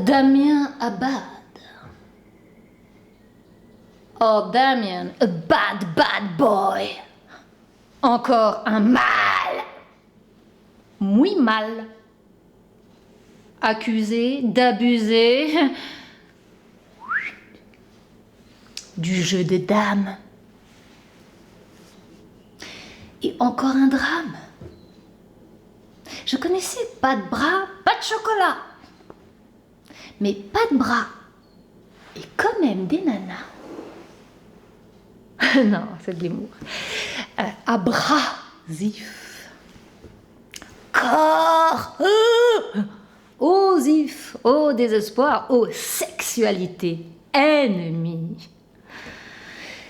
Damien Abad. Oh, Damien, a bad boy. Encore un mal. Muy mal. Accusé d'abuser du jeu de dames. Et encore un drame. Je connaissais pas de bras, pas de chocolat. Mais pas de bras. Et quand même des nanas. Non, c'est de l'humour. Abrasif. Corps. Osif. Au désespoir. Aux sexualités ennemies.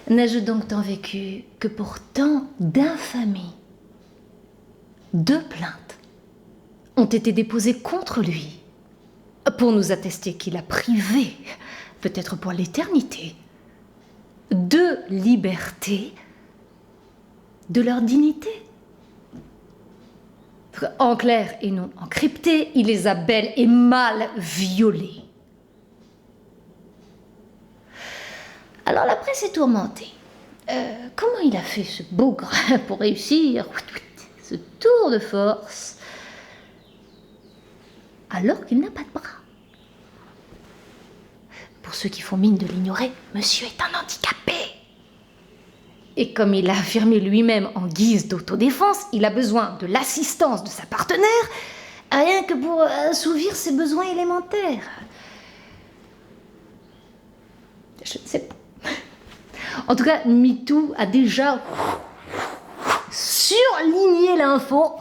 N'ai-je donc tant vécu que pour tant d'infamie? 2 plaintes ont été déposées contre lui pour nous attester qu'il a privé, peut-être pour l'éternité, de liberté, de leur dignité. En clair et non en crypté, il les a bel et mal violées. Alors la presse est tourmentée. Comment il a fait ce beau grain pour réussir ce tour de force alors qu'il n'a pas de bras? Pour ceux qui font mine de l'ignorer, monsieur est un handicapé. Et comme il l'a affirmé lui-même en guise d'autodéfense, il a besoin de l'assistance de sa partenaire, rien que pour assouvir ses besoins élémentaires. Je ne sais pas. En tout cas, MeToo a déjà surligné l'info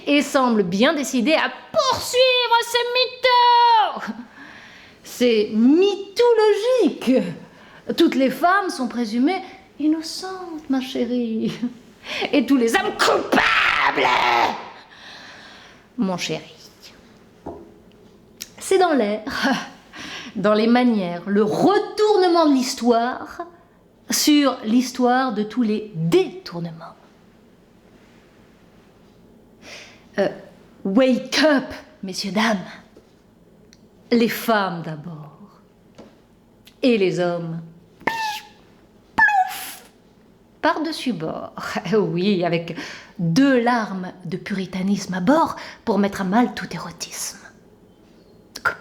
et semble bien décidé à poursuivre ce mytho. C'est mythologique. Toutes les femmes sont présumées innocentes, ma chérie. Et tous les hommes coupables. Mon chéri. C'est dans l'air, dans les manières, le retournement de l'histoire sur l'histoire de tous les détournements. Wake up, messieurs, dames. Les femmes d'abord. Et les hommes. Par-dessus bord. Oui, avec 2 larmes de puritanisme à bord pour mettre à mal tout érotisme.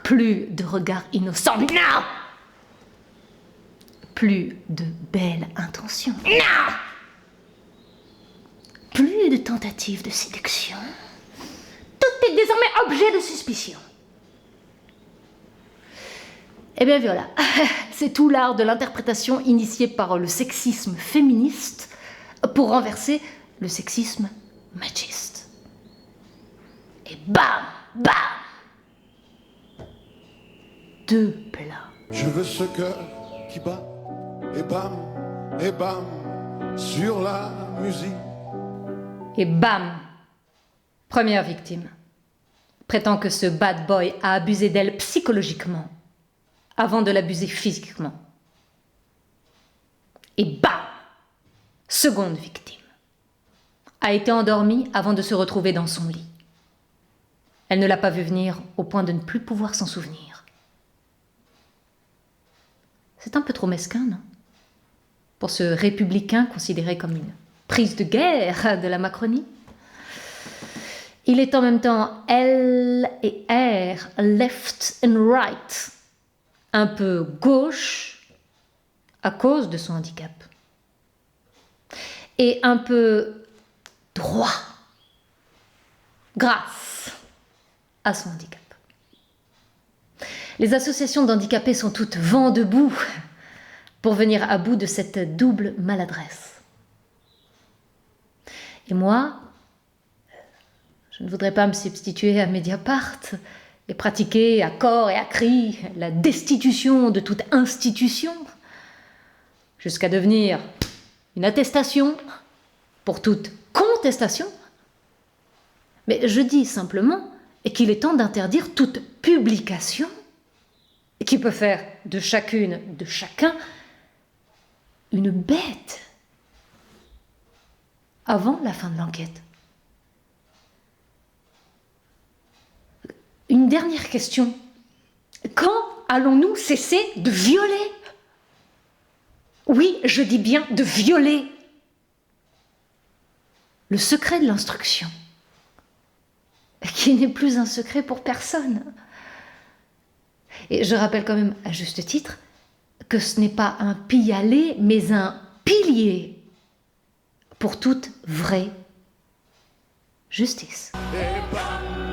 Plus de regards innocents. Non! Plus de belles intentions. Non! Plus de tentatives de séduction. Tout est désormais objet de suspicion. Eh bien voilà, c'est tout l'art de l'interprétation initié par le sexisme féministe pour renverser le sexisme machiste. Et bam, bam! 2 plats. Je veux ce cœur qui bat, et bam, sur la musique. Et bam! Première victime. Prétend que ce bad boy a abusé d'elle psychologiquement avant de l'abuser physiquement. Et bam! Seconde victime. A été endormie avant de se retrouver dans son lit. Elle ne l'a pas vu venir au point de ne plus pouvoir s'en souvenir. C'est un peu trop mesquin, non? Pour ce républicain considéré comme une prise de guerre de la Macronie. Il est en même temps L et R, left and right, un peu gauche à cause de son handicap, et un peu droit grâce à son handicap. Les associations d'handicapés sont toutes vent debout pour venir à bout de cette double maladresse. Et moi, je ne voudrais pas me substituer à Mediapart et pratiquer à corps et à cri la destitution de toute institution, jusqu'à devenir une attestation pour toute contestation. Mais je dis simplement qu'il est temps d'interdire toute publication qui peut faire de chacune, de chacun, une bête avant la fin de l'enquête. Une une dernière question. Quand allons-nous cesser de violer? Oui, je dis bien de violer le secret de l'instruction, qui n'est plus un secret pour personne. Et je rappelle quand même, à juste titre, que ce n'est pas un pis-aller, mais un pilier pour toute vraie justice. Et bam,